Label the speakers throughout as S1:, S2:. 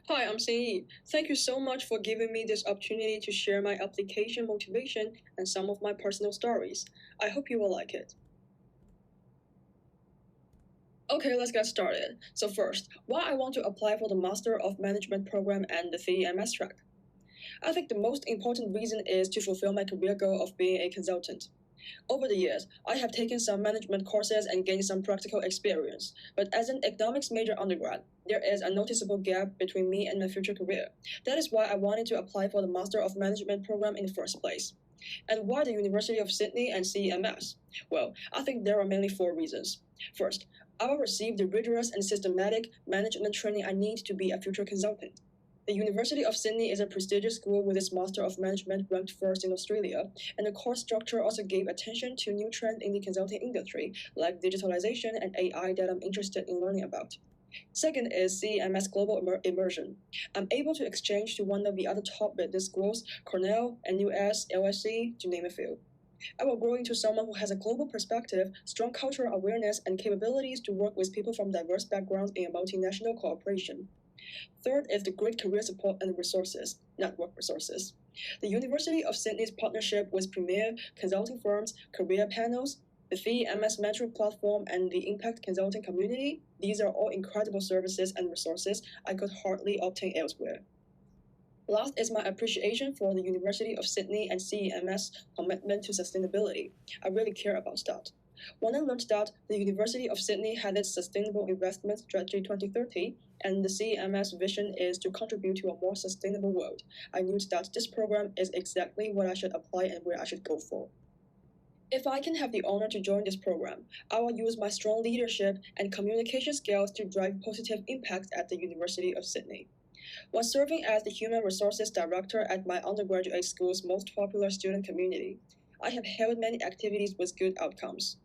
S1: Hi, I'm Xinyi. Thank you so much for giving me this opportunity to share my application motivation and some of my personal stories. I hope you will like it. Okay, let's get started. So first, why I want to apply for the Master of Management program and the CEMS track. I think the most important reason is to fulfill my career goal of being a consultant. Over the years, I have taken some management courses and gained some practical experience, but as an economics major undergrad, there is a noticeable gap between me and my future career. That is why I wanted to apply for the Master of Management program in the first place. And why the University of Sydney and CEMS? Well, I think there are mainly four reasons. First, I will receive the rigorous and systematic management training I need to be a future consultant. The University of Sydney is a prestigious school with its Master of Management ranked first in Australia, and the course structure also gave attention to new trends in the consulting industry, like digitalization and AI that I'm interested in learning about. Second is CEMS Global Immersion. I'm able to exchange to one of the other top business schools, Cornell, NUS, LSE, to name a few. I will grow into someone who has a global perspective, strong cultural awareness, and capabilities to work with people from diverse backgrounds in a multinational cooperation. Third is the great career support and resources, network resources. The University of Sydney's partnership with premier consulting firms, career panels, the CEMS mentoring platform, and the impact consulting community, these are all incredible services and resources I could hardly obtain elsewhere. Last is my appreciation for the University of Sydney and CEMS commitment to sustainability. I really care about that. When I learned that the University of Sydney had its Sustainable Investment Strategy 2030 and the CEMS vision is to contribute to a more sustainable world, I knew that this program is exactly what I should apply and where I should go for. If I can have the honor to join this program, I will use my strong leadership and communication skills to drive positive impact at the University of Sydney. While serving as the Human Resources Director at my undergraduate school's most popular student community, I have held many activities with good outcomes.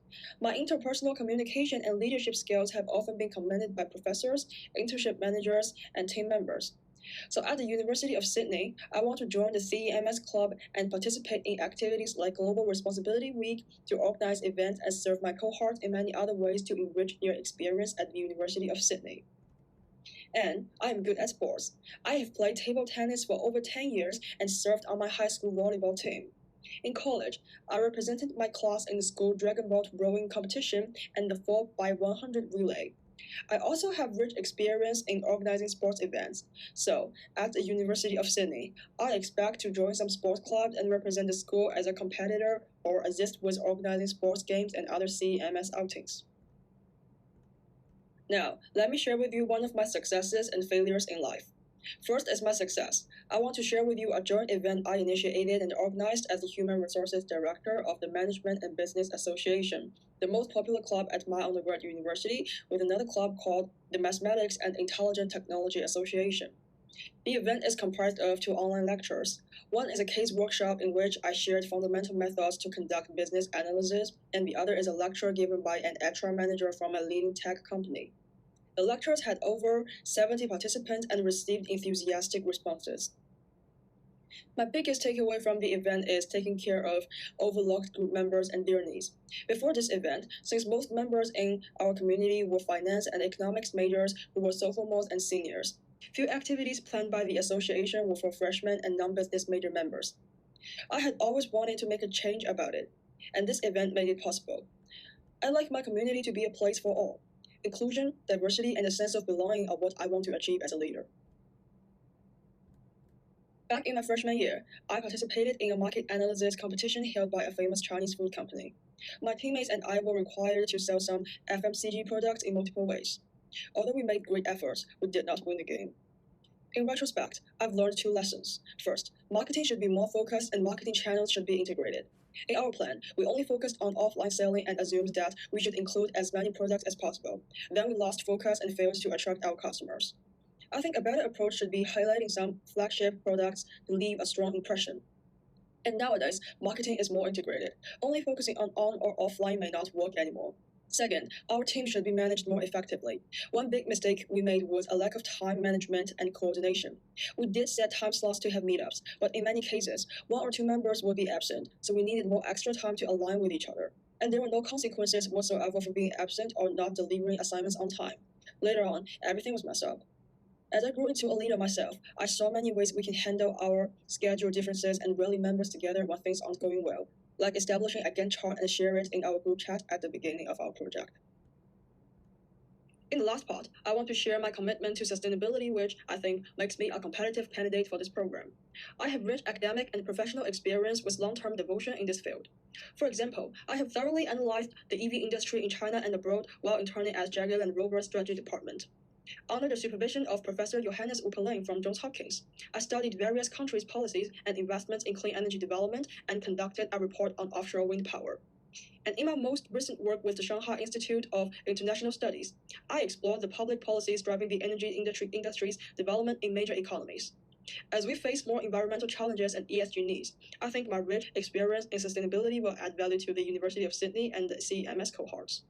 S1: My interpersonal communication and leadership skills have often been commended by professors, internship managers, and team members. So at the University of Sydney, I want to join the CEMS Club and participate in activities like Global Responsibility Week to organize events and serve my cohort in many other ways to enrich their experience at the University of Sydney. And I am good at sports. I have played table tennis for over 10 years and served on my high school volleyball team. In college, I represented my class in the school dragon boat rowing competition and the 4x100 relay. I also have rich experience in organizing sports events. So, at the University of Sydney, I expect to join some sports clubs and represent the school as a competitor or assist with organizing sports games and other CEMS outings. Now, let me share with you one of my successes and failures in life. First is my success. I want to share with you a joint event I initiated and organized as the Human Resources Director of the Management and Business Association, the most popular club at my undergrad university, with another club called the Mathematics and Intelligent Technology Association. The event is comprised of two online lectures. One is a case workshop in which I shared fundamental methods to conduct business analysis, and the other is a lecture given by an HR manager from a leading tech company. The lectures had over 70 participants and received enthusiastic responses. My biggest takeaway from the event is taking care of overlooked group members and their needs. Before this event, since most members in our community were finance and economics majors who were sophomores and seniors, few activities planned by the association were for freshmen and non-business major members. I had always wanted to make a change about it, and this event made it possible. I like my community to be a place for all. Inclusion, diversity, and a sense of belonging are what I want to achieve as a leader. Back in my freshman year, I participated in a market analysis competition held by a famous Chinese food company. My teammates and I were required to sell some FMCG products in multiple ways. Although we made great efforts, we did not win the game. In retrospect, I've learned two lessons. First, marketing should be more focused and marketing channels should be integrated. In our plan, we only focused on offline selling and assumed that we should include as many products as possible. Then we lost focus and failed to attract our customers. I think a better approach should be highlighting some flagship products to leave a strong impression. And nowadays, marketing is more integrated. Only focusing on or offline may not work anymore. Second, our team should be managed more effectively. One big mistake we made was a lack of time management and coordination. We did set time slots to have meetups, but in many cases, one or two members would be absent, so we needed more extra time to align with each other. And there were no consequences whatsoever for being absent or not delivering assignments on time. Later on, everything was messed up. As I grew into a leader myself, I saw many ways we can handle our schedule differences and rally members together when things aren't going well, like establishing a Gantt chart and share it in our group chat at the beginning of our project. In the last part, I want to share my commitment to sustainability, which I think makes me a competitive candidate for this program. I have rich academic and professional experience with long-term devotion in this field. For example, I have thoroughly analyzed the EV industry in China and abroad while interning at Jaguar Land Rover Strategy Department. Under the supervision of Professor Johannes Upperlein from Johns Hopkins, I studied various countries' policies and investments in clean energy development and conducted a report on offshore wind power. And in my most recent work with the Shanghai Institute of International Studies, I explored the public policies driving the energy industry's development in major economies. As we face more environmental challenges and ESG needs, I think my rich experience in sustainability will add value to the University of Sydney and the CEMS cohorts.